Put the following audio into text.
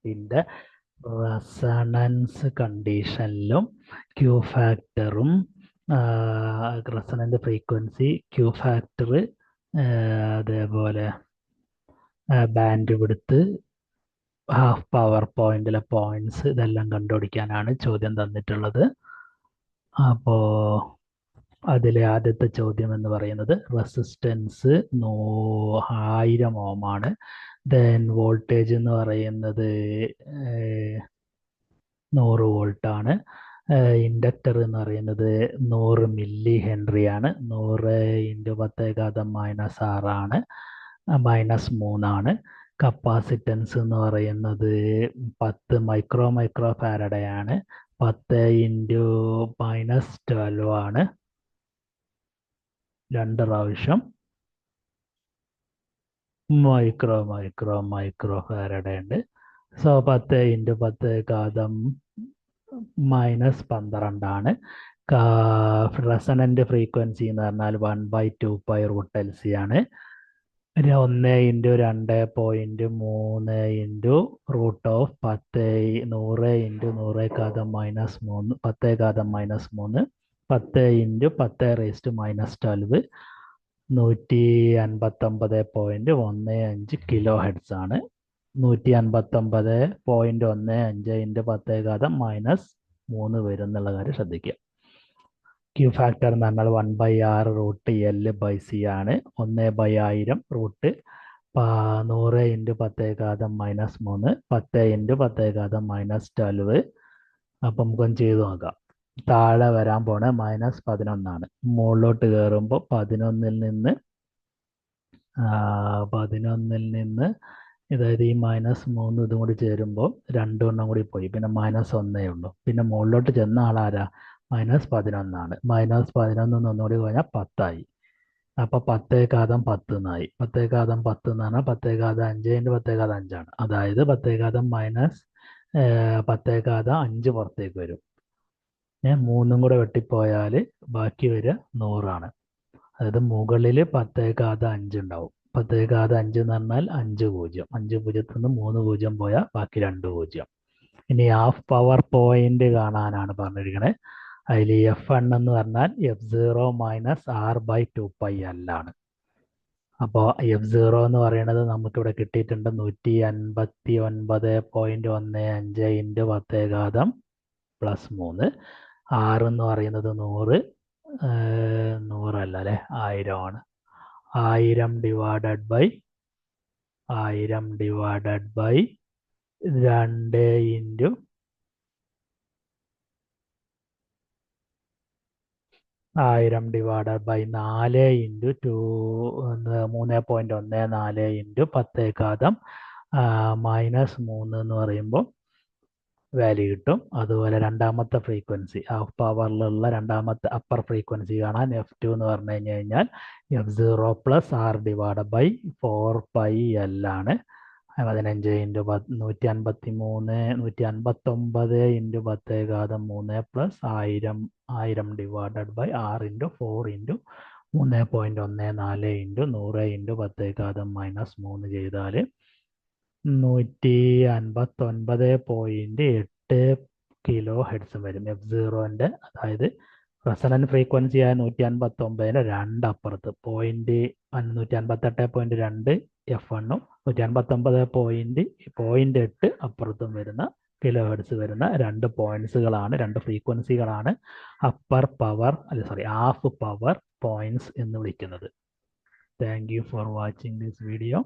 ന്റെ resonance കണ്ടീഷനിലും Q ഫാക്ടറും റെസണൻ്റ് frequency Q factor അതേപോലെ ബാൻഡ് വിഡ്ത്ത് ഹാഫ് പവർ പോയിന്റിലെ പോയിന്റ്സ് ഇതെല്ലാം കണ്ടുപിടിക്കാനാണ് ചോദ്യം തന്നിട്ടുള്ളത്. അപ്പോൾ അതിലെ ആദ്യത്തെ ചോദ്യം എന്ന് പറയുന്നത് റെസിസ്റ്റൻസ് 1000 ഓം ആണ്. ദെൻ വോൾട്ടേജ് എന്ന് പറയുന്നത് 100 വോൾട്ട് ആണ്. ഇൻഡക്ടർ എന്ന് പറയുന്നത് 100 മില്ലി ഹെൻറി ആണ്. 100 × 10⁻⁻6 ആണ്, -3 ആണ്. കപ്പാസിറ്റൻസ് എന്ന് പറയുന്നത് 10 മൈക്രോ ഫാരഡേ ആണ്. 10 × -12 ആണ്. 2 പ്രാവശ്യം മൈക്രോ ഫാരഡേ ഉണ്ട്. സോ 10 × 10⁻12 ആണ്. റെസണൻ്റ് ഫ്രീക്വൻസി എന്ന് പറഞ്ഞാൽ 1/2π√LC ആണ്. 1 × 2.3 × √10 100 × 10⁻³ 10 159.15 കിലോ ഹെർട്സ് ആണ്. 159.15 × 10⁻³ വരും കാര്യം ശ്രദ്ധിക്കുക. ക്യൂ ഫാക്ടർ എന്ന് പറഞ്ഞാൽ 1/R√L/C ആണ്. 1/1000 √100 × 10⁻³ 10 × 10⁻12. അപ്പം നമുക്കൊന്ന് ചെയ്ത് നോക്കാം. താഴെ വരാൻ പോണ -11 ആണ്. മുകളിലോട്ട് കയറുമ്പോൾ 11-ൽ നിന്ന് അതായത് ഈ -3 ഇതും കൂടി ചേരുമ്പോൾ 2 എണ്ണം കൂടി പോയി, പിന്നെ -1 ഉള്ളൂ. പിന്നെ മുകളിലോട്ട് ചെന്ന ആളാരാ? -11 ആണ്. -11 ഒന്നുകൂടി കഴിഞ്ഞാൽ 10 ആയി. അപ്പോൾ 10⁻10 എന്നായി. 10⁻10 എന്ന് പറഞ്ഞാൽ 10⁻5 × 10⁻5 ആണ്. അതായത് 10⁻5 പുറത്തേക്ക് വരും. 3 കൂടെ വെട്ടിപ്പോയാൽ ബാക്കി വരിക 100 ആണ്. അതായത് മുകളിൽ 10⁻5 ഉണ്ടാവും. 10⁻5 എന്ന് പറഞ്ഞാൽ 5 0. 5 0-ൽ നിന്ന് 3 0 പോയാൽ ബാക്കി 2 0. ഇനി ഹാഫ് പവർ പോയിന്റ് കാണാനാണ് പറഞ്ഞിരിക്കുന്നത്. അതിൽ F1 എന്ന് പറഞ്ഞാൽ F0 - R/2πL ആണ്. അപ്പോൾ F0 എന്ന് പറയുന്നത് നമുക്കിവിടെ കിട്ടിയിട്ടുണ്ട് 159.15 × 10⁻+3. R എന്ന് പറയുന്നത് 100 അല്ല അല്ലേ, 1000 ആണ്. 1000 / 2 1000 / 4 × 3.14 × 10⁻³ എന്ന് പറയുമ്പോൾ വാല്യൂ കിട്ടും. അതുപോലെ രണ്ടാമത്തെ ഫ്രീക്വൻസി ഹാഫ് പവറിലുള്ള രണ്ടാമത്തെ അപ്പർ ഫ്രീക്വൻസി കാണാൻ F2 എന്ന് പറഞ്ഞു കഴിഞ്ഞാൽ F0 + R/4πL ആണ്. 15 × 159 × 10⁻³ + 1000 / R × 4 × 3.14 × 100 × 10⁻³ ചെയ്താൽ 159.8 കിലോ ഹെർട്സ് വരും F0ന്റെ. അതായത് റെസണന്റ് ഫ്രീക്വൻസി ആയ 159-ന് 2 അപ്പുറത്ത് 158.2 F1-ഉം 159.8 അപ്പുറത്തും വരുന്ന കിലോ ഹെർട്സ് വരുന്ന 2 പോയിന്റ്സുകളാണ്, 2 ഫ്രീക്വൻസികളാണ് ഹാഫ് പവർ പോയിന്റ്സ് എന്ന് വിളിക്കുന്നത്. Thank you for watching this video.